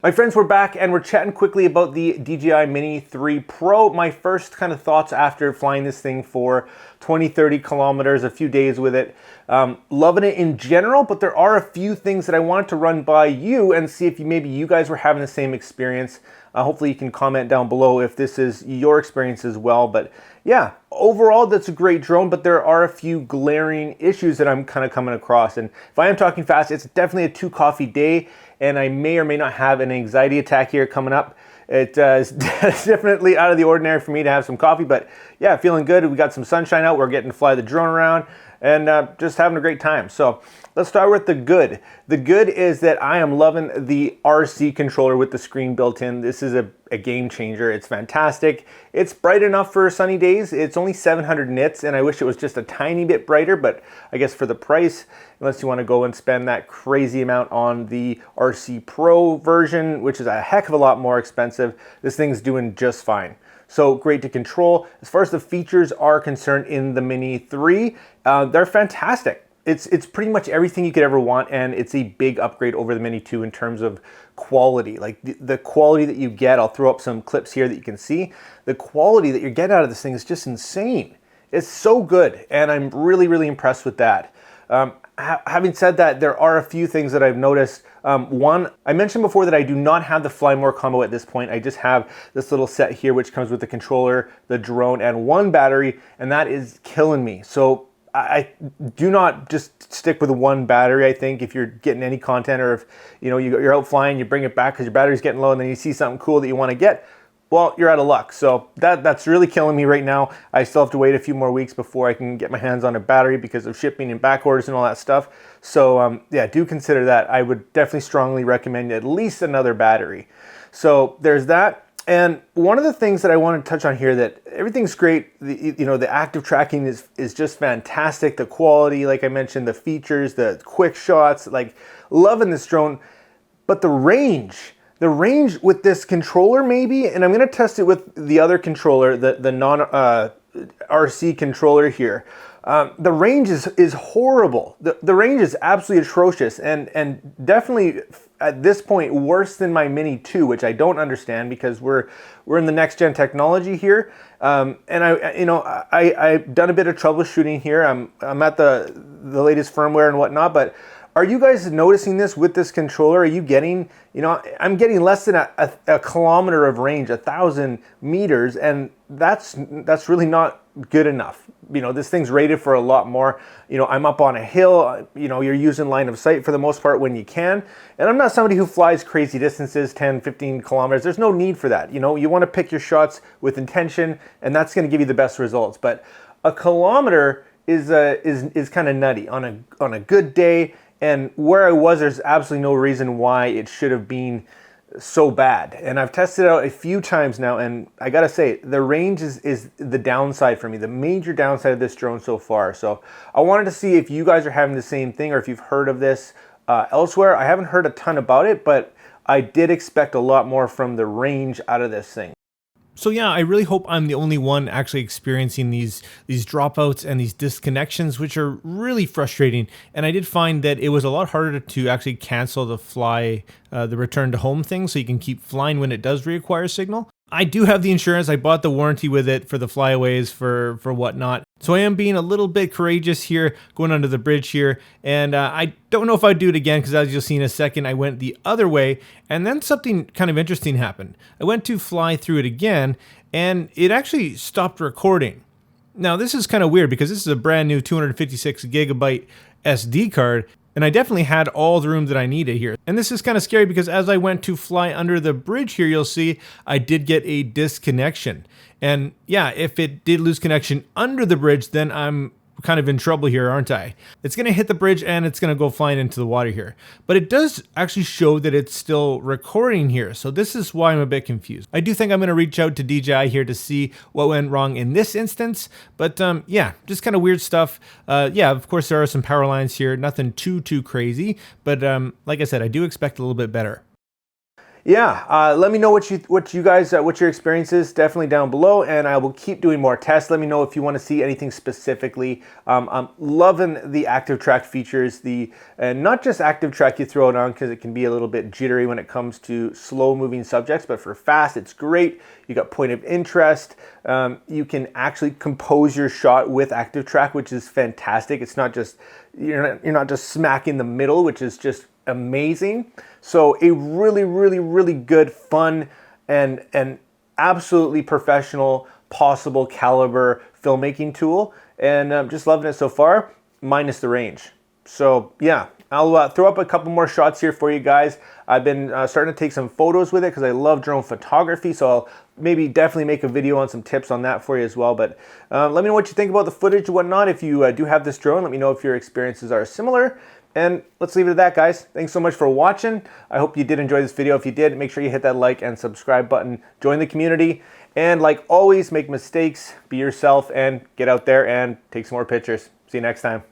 My friends, we're back and we're chatting quickly about the DJI Mini 3 Pro. My first kind of thoughts after flying this thing for 20, 30 kilometers, a few days with it. Loving it in general, but there are a few things that I wanted to run by you and see if maybe you guys were having the same experience. Hopefully you can comment down below if this is your experience as well. But yeah, overall that's a great drone, but there are a few glaring issues that I'm kind of coming across. And if I am talking fast, it's definitely a 2 coffee day, and I may or may not have an anxiety attack here coming up. It's definitely out of the ordinary for me to have some coffee, but yeah, feeling good. We got some sunshine out. We're getting to fly the drone around and just having a great time. So let's start with the good. The good is that I am loving the RC controller with the screen built in. This is a game changer. It's fantastic. It's bright enough for sunny days. It's only 700 nits, and I wish it was just a tiny bit brighter, but I guess for the price, unless you want to go and spend that crazy amount on the RC Pro version, which is a heck of a lot more expensive, this thing's doing just fine. So great to control. As far as the features are concerned in the Mini 3, they're fantastic. It's pretty much everything you could ever want, and it's a big upgrade over the Mini 2 in terms of quality. Like the quality that you get, I'll throw up some clips here that you can see. The quality that you get out of this thing is just insane. It's so good, and I'm really, really impressed with that. Having said that, there are a few things that I've noticed. One, I mentioned before that I do not have the Fly More combo at this point. I just have this little set here, which comes with the controller, the drone, and 1 battery, and that is killing me. So I do not just stick with 1 battery. I think if you're getting any content, or if you're out flying, you bring it back because your battery's getting low, and then you see something cool that you want to get, well, you're out of luck. So that's really killing me right now. I still have to wait a few more weeks before I can get my hands on a battery because of shipping and back orders and all that stuff. So yeah, do consider that. I would definitely strongly recommend at least another battery. So there's that. And one of the things that I want to touch on here, that everything's great. The active tracking is just fantastic. The quality, like I mentioned, the features, the quick shots, like loving this drone. But the range with this controller maybe, and I'm going to test it with the other controller, the non RC controller here. The range is horrible. The range is absolutely atrocious, and definitely at this point worse than my Mini 2, which I don't understand because we're in the next gen technology here. And I've done a bit of troubleshooting here. I'm at the latest firmware and whatnot, but are you guys noticing this with this controller? Are you getting, I'm getting less than a kilometer of range, 1,000 meters, and that's really not good enough. This thing's rated for a lot more. I'm up on a hill, you're using line of sight for the most part when you can. And I'm not somebody who flies crazy distances, 10, 15 kilometers. There's no need for that. You want to pick your shots with intention, and that's going to give you the best results. But a kilometer is kind of nutty on a good day. And where I was, there's absolutely no reason why it should have been so bad. And I've tested it out a few times now, and I gotta say, the range is the downside for me, the major downside of this drone so far. So I wanted to see if you guys are having the same thing, or if you've heard of this elsewhere. I haven't heard a ton about it, but I did expect a lot more from the range out of this thing. So yeah, I really hope I'm the only one actually experiencing these dropouts and these disconnections, which are really frustrating. And I did find that it was a lot harder to actually cancel the return to home thing, so you can keep flying when it does require signal. I do have the insurance. I bought the warranty with it for the flyaways, for whatnot. So I am being a little bit courageous here, going under the bridge here. And I don't know if I'd do it again, because as you'll see in a second, I went the other way. And then something kind of interesting happened. I went to fly through it again, and it actually stopped recording. Now, this is kind of weird because this is a brand new 256 gigabyte SD card. And I definitely had all the room that I needed here. And this is kind of scary because as I went to fly under the bridge here, you'll see I did get a disconnection. And yeah, if it did lose connection under the bridge, then I'm kind of in trouble here, aren't I? It's going to hit the bridge and it's going to go flying into the water here. But it does actually show that it's still recording here. So this is why I'm a bit confused. I do think I'm going to reach out to DJI here to see what went wrong in this instance. But yeah, just kind of weird stuff. Yeah, of course there are some power lines here. Nothing too crazy. But like I said, I do expect a little bit better. Yeah, let me know what you guys what your experience is definitely down below, and I will keep doing more tests. Let me know if you want to see anything specifically. I'm loving the active track features, and not just active track you throw it on because it can be a little bit jittery when it comes to slow moving subjects, but for fast it's great. You got point of interest. You can actually compose your shot with active track, which is fantastic. It's not just you're not just smack in the middle, which is just amazing. So a really good, fun, and absolutely professional possible caliber filmmaking tool, and I'm just loving it so far, minus the range. So yeah, I'll throw up a couple more shots here for you guys. I've been starting to take some photos with it because I love drone photography, so I'll maybe definitely make a video on some tips on that for you as well. But let me know what you think about the footage and whatnot. If you do have this drone, let me know if your experiences are similar. And let's leave it at that, guys. Thanks so much for watching. I hope you did enjoy this video. If you did, make sure you hit that like and subscribe button. Join the community. And like always, make mistakes, be yourself, and get out there and take some more pictures. See you next time.